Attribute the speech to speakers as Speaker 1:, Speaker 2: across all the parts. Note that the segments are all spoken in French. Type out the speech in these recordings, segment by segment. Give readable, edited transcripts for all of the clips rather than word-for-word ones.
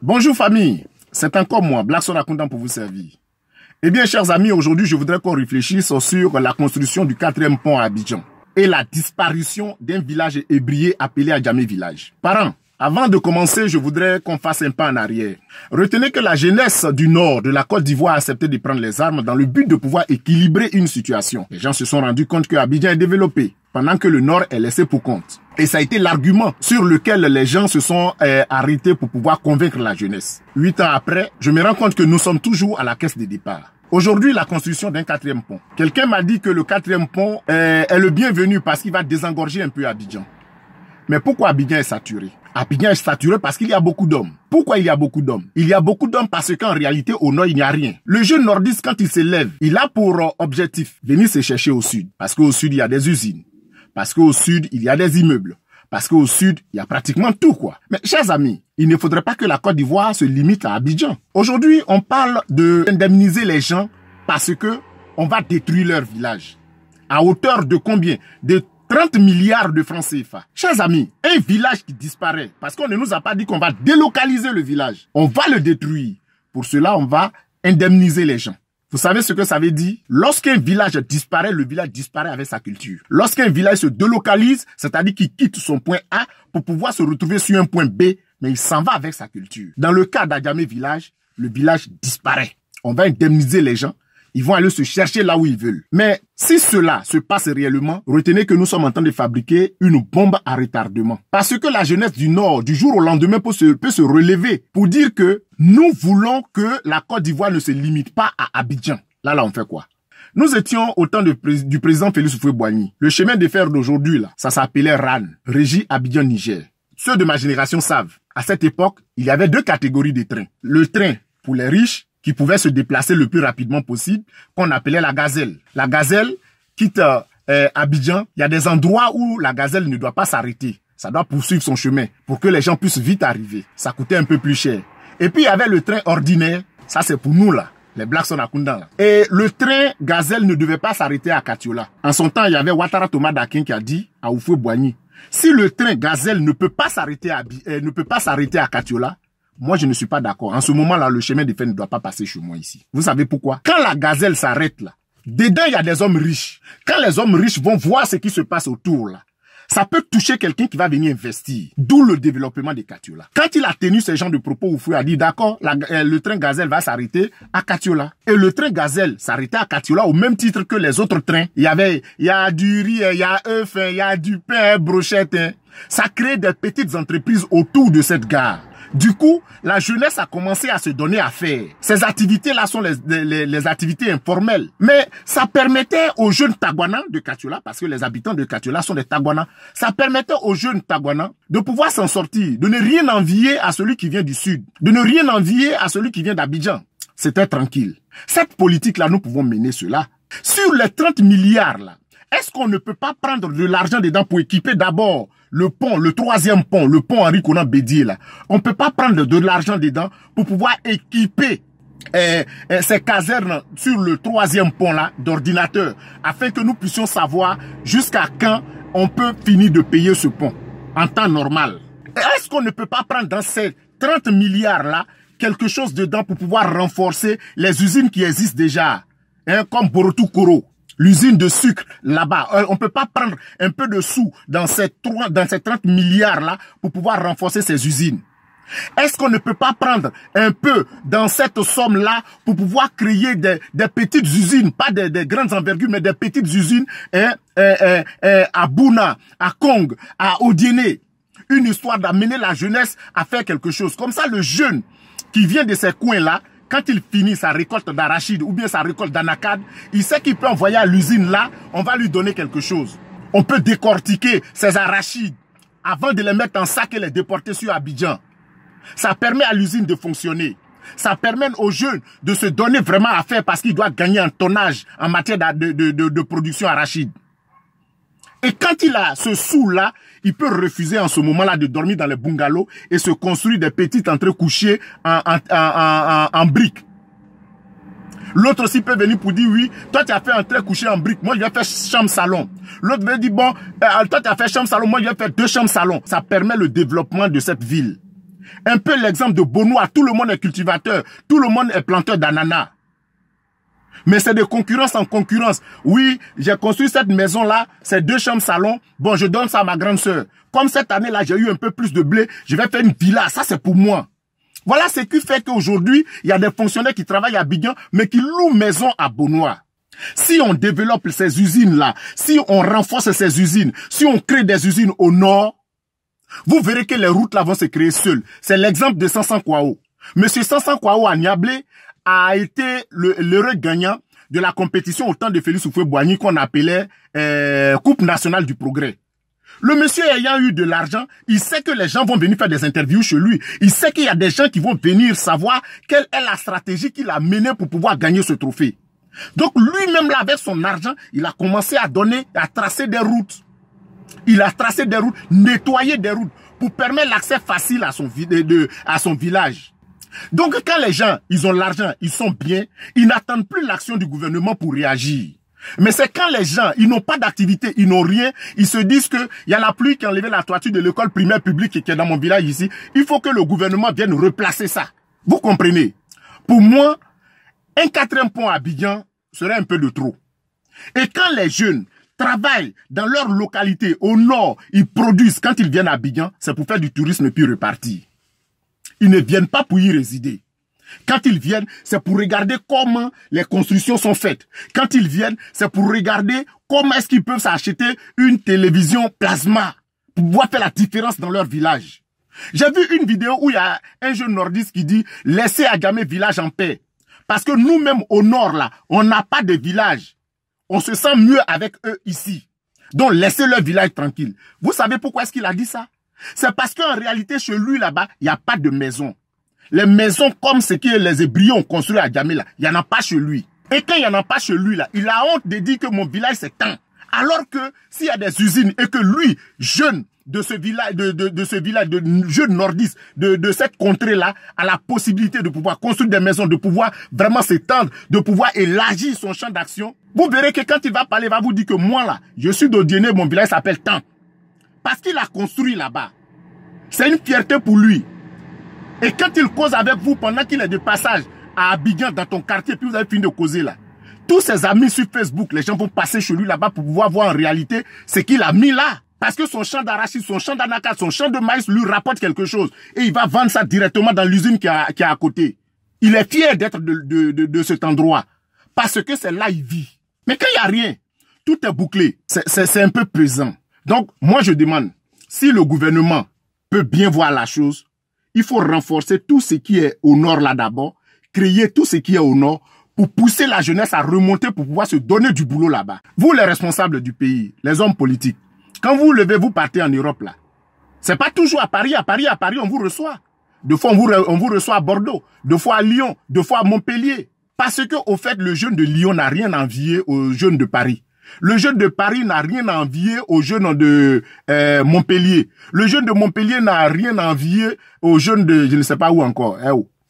Speaker 1: Bonjour famille, c'est encore moi, Blackson Akunda pour vous servir. Eh bien chers amis, aujourd'hui je voudrais qu'on réfléchisse sur la construction du 4e pont à Abidjan et la disparition d'un village ébrié appelé Adjamé Village. Parents, avant de commencer, je voudrais qu'on fasse un pas en arrière. Retenez que la jeunesse du nord de la Côte d'Ivoire a accepté de prendre les armes dans le but de pouvoir équilibrer une situation. Les gens se sont rendus compte que Abidjan est développé, pendant que le nord est laissé pour compte. Et ça a été l'argument sur lequel les gens se sont arrêtés pour pouvoir convaincre la jeunesse. 8 ans après, je me rends compte que nous sommes toujours à la caisse de départ. Aujourd'hui, la construction d'un 4e pont. Quelqu'un m'a dit que le 4e pont est le bienvenu parce qu'il va désengorger un peu Abidjan. Mais pourquoi Abidjan est saturé? Abidjan est saturé parce qu'il y a beaucoup d'hommes. Pourquoi il y a beaucoup d'hommes? Il y a beaucoup d'hommes parce qu'en réalité, au nord, il n'y a rien. Le jeune nordiste, quand il se lève, il a pour objectif venir se chercher au sud. Parce qu'au sud, il y a des usines. Parce qu'au sud, il y a des immeubles. Parce qu'au sud, il y a pratiquement tout, quoi. Mais, chers amis, il ne faudrait pas que la Côte d'Ivoire se limite à Abidjan. Aujourd'hui, on parle d'indemniser les gens parce que on va détruire leur village. À hauteur de combien? De 30 milliards de francs CFA. Chers amis, un village qui disparaît, parce qu'on ne nous a pas dit qu'on va délocaliser le village. On va le détruire. Pour cela, on va indemniser les gens. Vous savez ce que ça veut dire? Lorsqu'un village disparaît, le village disparaît avec sa culture. Lorsqu'un village se délocalise, c'est-à-dire qu'il quitte son point A pour pouvoir se retrouver sur un point B, mais il s'en va avec sa culture. Dans le cas d'Adjamé Village, le village disparaît. On va indemniser les gens. Ils vont aller se chercher là où ils veulent. Mais si cela se passe réellement, retenez que nous sommes en train de fabriquer une bombe à retardement. Parce que la jeunesse du Nord, du jour au lendemain, peut se relever pour dire que nous voulons que la Côte d'Ivoire ne se limite pas à Abidjan. Là, on fait quoi? Nous étions au temps du président Félix Houphouët-Boigny. Le chemin de fer d'aujourd'hui, là, ça s'appelait RAN, Régie Abidjan-Niger. Ceux de ma génération savent. À cette époque, il y avait 2 catégories de trains. Le train pour les riches, qui pouvait se déplacer le plus rapidement possible, qu'on appelait la gazelle. La gazelle quitte Abidjan. Il y a des endroits où la gazelle ne doit pas s'arrêter. Ça doit poursuivre son chemin pour que les gens puissent vite arriver. Ça coûtait un peu plus cher. Et puis, il y avait le train ordinaire. Ça, c'est pour nous, là. Les Blackson Akunda, là. Et le train gazelle ne devait pas s'arrêter à Katiola. En son temps, il y avait Ouattara Thomas Dakin qui a dit à Houphouët-Boigny, si le train gazelle ne peut pas s'arrêter à Katiola, moi, je ne suis pas d'accord. En ce moment-là, le chemin de fer ne doit pas passer chez moi ici. Vous savez pourquoi? Quand la gazelle s'arrête là, dedans, il y a des hommes riches. Quand les hommes riches vont voir ce qui se passe autour là, ça peut toucher quelqu'un qui va venir investir. D'où le développement de Katiola. Quand il a tenu ce genre de propos, Oufoué a dit, d'accord, le train gazelle va s'arrêter à Katiola. Et le train gazelle s'arrêtait à Katiola au même titre que les autres trains. Il y a du riz, il y a œuf, il y a du pain, brochette. Ça crée des petites entreprises autour de cette gare. Du coup, la jeunesse a commencé à se donner à faire. Ces activités-là sont les activités informelles. Mais ça permettait aux jeunes Tagwana de Katiola, parce que les habitants de Katiola sont des Tagwana, ça permettait aux jeunes Tagwana de pouvoir s'en sortir, de ne rien envier à celui qui vient du sud, de ne rien envier à celui qui vient d'Abidjan. C'était tranquille. Cette politique-là, nous pouvons mener cela. Sur les 30 milliards, là, est-ce qu'on ne peut pas prendre de l'argent dedans pour équiper d'abord le pont, le 3e pont, le pont Henri Konan Bédié là? On ne peut pas prendre de l'argent dedans pour pouvoir équiper ces casernes sur le 3e pont là d'ordinateurs afin que nous puissions savoir jusqu'à quand on peut finir de payer ce pont en temps normal. Est-ce qu'on ne peut pas prendre dans ces 30 milliards là quelque chose dedans pour pouvoir renforcer les usines qui existent déjà, hein, comme Borotou Koro? L'usine de sucre, là-bas, on peut pas prendre un peu de sous dans ces 30 milliards-là pour pouvoir renforcer ces usines. Est-ce qu'on ne peut pas prendre un peu dans cette somme-là pour pouvoir créer des petites usines, pas des grandes envergures, mais des petites usines à Bouna, à Kong, à Odiéné? Une histoire d'amener la jeunesse à faire quelque chose. Comme ça, le jeune qui vient de ces coins-là, quand il finit sa récolte d'arachide ou bien sa récolte d'anacade, il sait qu'il peut envoyer à l'usine là, on va lui donner quelque chose. On peut décortiquer ces arachides avant de les mettre en sac et les déporter sur Abidjan. Ça permet à l'usine de fonctionner. Ça permet aux jeunes de se donner vraiment à faire parce qu'ils doivent gagner en tonnage en matière de production arachide. Et quand il a ce sou-là, il peut refuser en ce moment-là de dormir dans les bungalows et se construire des petites entrées couchées en briques. L'autre aussi peut venir pour dire oui, toi tu as fait entrée couchée en briques, moi je vais faire chambre-salon. L'autre veut dire bon, toi tu as fait chambre-salon, moi je vais faire 2 chambres-salon. Ça permet le développement de cette ville. Un peu l'exemple de Bonois, tout le monde est cultivateur, tout le monde est planteur d'ananas. Mais c'est de concurrence en concurrence. Oui, j'ai construit cette maison-là, c'est 2 chambres salon. Bon, je donne ça à ma grande sœur. Comme cette année-là, j'ai eu un peu plus de blé, je vais faire une villa, ça c'est pour moi. Voilà ce qui fait qu'aujourd'hui, il y a des fonctionnaires qui travaillent à Abidjan, mais qui louent maison à Bonois. Si on développe ces usines-là, si on renforce ces usines, si on crée des usines au nord, vous verrez que les routes là vont se créer seules. C'est l'exemple de Sansan Kwao. Monsieur Sansan Kwao à Niablé a été l'heureux gagnant de la compétition au temps de Félix Houphouët-Boigny qu'on appelait Coupe nationale du progrès. Le monsieur ayant eu de l'argent, il sait que les gens vont venir faire des interviews chez lui. Il sait qu'il y a des gens qui vont venir savoir quelle est la stratégie qu'il a menée pour pouvoir gagner ce trophée. Donc lui-même là, avec son argent, il a commencé à donner, à tracer des routes. Il a tracé des routes, nettoyé des routes pour permettre l'accès facile à son village. Donc quand les gens, ils ont l'argent, ils sont bien, ils n'attendent plus l'action du gouvernement pour réagir. Mais c'est quand les gens, ils n'ont pas d'activité, ils n'ont rien, ils se disent que il y a la pluie qui a enlevé la toiture de l'école primaire publique qui est dans mon village ici. Il faut que le gouvernement vienne replacer ça. Vous comprenez? Pour moi, un 4e pont à Abidjan serait un peu de trop. Et quand les jeunes travaillent dans leur localité au nord, ils produisent, quand ils viennent à Abidjan, c'est pour faire du tourisme et puis repartir. Ils ne viennent pas pour y résider. Quand ils viennent, c'est pour regarder comment les constructions sont faites. Quand ils viennent, c'est pour regarder comment est-ce qu'ils peuvent s'acheter une télévision plasma pour pouvoir faire la différence dans leur village. J'ai vu une vidéo où il y a un jeune nordiste qui dit « Laissez Adjamé village en paix ». Parce que nous-mêmes au nord, là, on n'a pas de village. On se sent mieux avec eux ici. Donc laissez leur village tranquille. Vous savez pourquoi est-ce qu'il a dit ça? C'est parce qu'en réalité, chez lui là-bas, il n'y a pas de maison. Les maisons comme ce que les Hébrieux ont construit à Djamé là, il n'y en a pas chez lui. Et quand il n'y en a pas chez lui là, il a honte de dire que mon village c'est tant. Alors que s'il y a des usines et que lui, jeune de ce village, de jeune nordiste, de cette contrée-là, a la possibilité de pouvoir construire des maisons, de pouvoir vraiment s'étendre, de pouvoir élargir son champ d'action, vous verrez que quand il va parler, il va vous dire que moi là, je suis d'Odiéné, mon village s'appelle tant. Parce qu'il a construit là-bas. C'est une fierté pour lui. Et quand il cause avec vous, pendant qu'il est de passage à Abidjan, dans ton quartier, puis vous avez fini de causer là, tous ses amis sur Facebook, les gens vont passer chez lui là-bas pour pouvoir voir en réalité ce qu'il a mis là. Parce que son champ d'arachide, son champ d'anacarde, son champ de maïs lui rapporte quelque chose. Et il va vendre ça directement dans l'usine qui est à côté. Il est fier d'être de cet endroit. Parce que c'est là il vit. Mais quand il n'y a rien, tout est bouclé. C'est un peu pesant. Donc, moi je demande, si le gouvernement peut bien voir la chose, il faut renforcer tout ce qui est au nord là d'abord, créer tout ce qui est au nord pour pousser la jeunesse à remonter pour pouvoir se donner du boulot là-bas. Vous les responsables du pays, les hommes politiques, quand vous levez, vous partez en Europe là. C'est pas toujours à Paris, on vous reçoit. Deux fois on vous reçoit à Bordeaux, 2 fois à Lyon, 2 fois à Montpellier. Parce que au fait le jeune de Lyon n'a rien à envier aux jeunes de Paris. Le jeune de Paris n'a rien à envier aux jeunes de Montpellier. Le jeune de Montpellier n'a rien à envier aux jeunes de je ne sais pas où encore.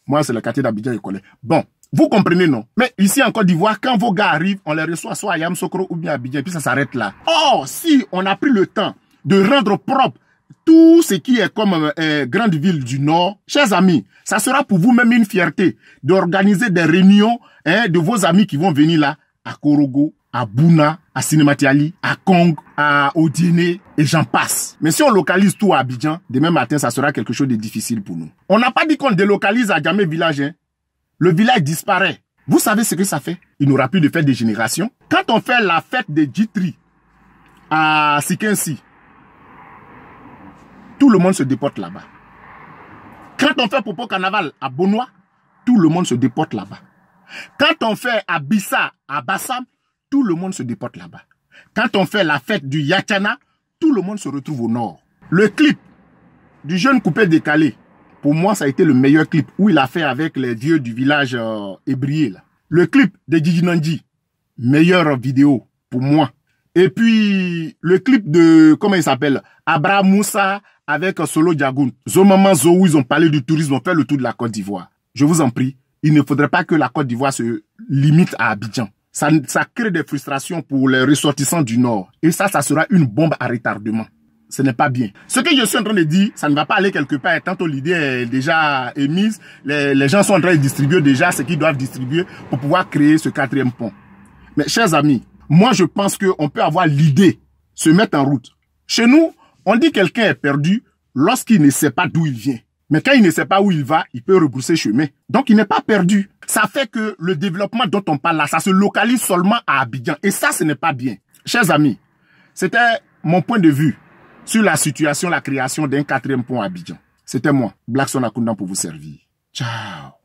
Speaker 1: Moi, c'est le quartier d'Abidjan, je connais. Bon, vous comprenez, non? Mais ici en Côte d'Ivoire, quand vos gars arrivent, on les reçoit soit à Yamoussoukro ou bien à Abidjan, et puis ça s'arrête là. Or, si on a pris le temps de rendre propre tout ce qui est comme grande ville du Nord, chers amis, ça sera pour vous-même une fierté d'organiser des réunions de vos amis qui vont venir là, à Korogo, à Bouna, à Sinematiali, à Kong, à Odiéné, et j'en passe. Mais si on localise tout à Abidjan, demain matin, ça sera quelque chose de difficile pour nous. On n'a pas dit qu'on délocalise à Djamé village. Hein. Le village disparaît. Vous savez ce que ça fait? Il n'aura plus de fête de génération. Quand on fait la fête de Djitri à Sikensi, tout le monde se déporte là-bas. Quand on fait Popo Carnaval à Bonois, tout le monde se déporte là-bas. Quand on fait à Bissa, à Bassam, tout le monde se déporte là-bas. Quand on fait la fête du Yachana, tout le monde se retrouve au nord. Le clip du jeune coupé décalé, pour moi, ça a été le meilleur clip où il a fait avec les vieux du village Hébrié. Là. Le clip de Djidji Nandji, meilleure vidéo pour moi. Et puis, le clip de, comment il s'appelle, Abraham Moussa avec Solo Diagoun. Zomama Zou, ils ont parlé du tourisme, ont fait le tour de la Côte d'Ivoire. Je vous en prie, il ne faudrait pas que la Côte d'Ivoire se limite à Abidjan. Ça crée des frustrations pour les ressortissants du Nord. Et ça sera une bombe à retardement. ce n'est pas bien. Ce que je suis en train de dire, ça ne va pas aller quelque part. Tantôt l'idée est déjà émise, les gens sont en train de distribuer déjà ce qu'ils doivent distribuer pour pouvoir créer ce 4e pont. Mais chers amis, moi je pense qu'on peut avoir l'idée, se mettre en route. Chez nous, on dit quelqu'un est perdu lorsqu'il ne sait pas d'où il vient. Mais quand il ne sait pas où il va, il peut rebrousser chemin. Donc il n'est pas perdu. Ça fait que le développement dont on parle là, ça se localise seulement à Abidjan. Et ça, ce n'est pas bien. Chers amis, c'était mon point de vue sur la situation, la création d'un 4e pont à Abidjan. C'était moi, Blackson Akunda, pour vous servir. Ciao.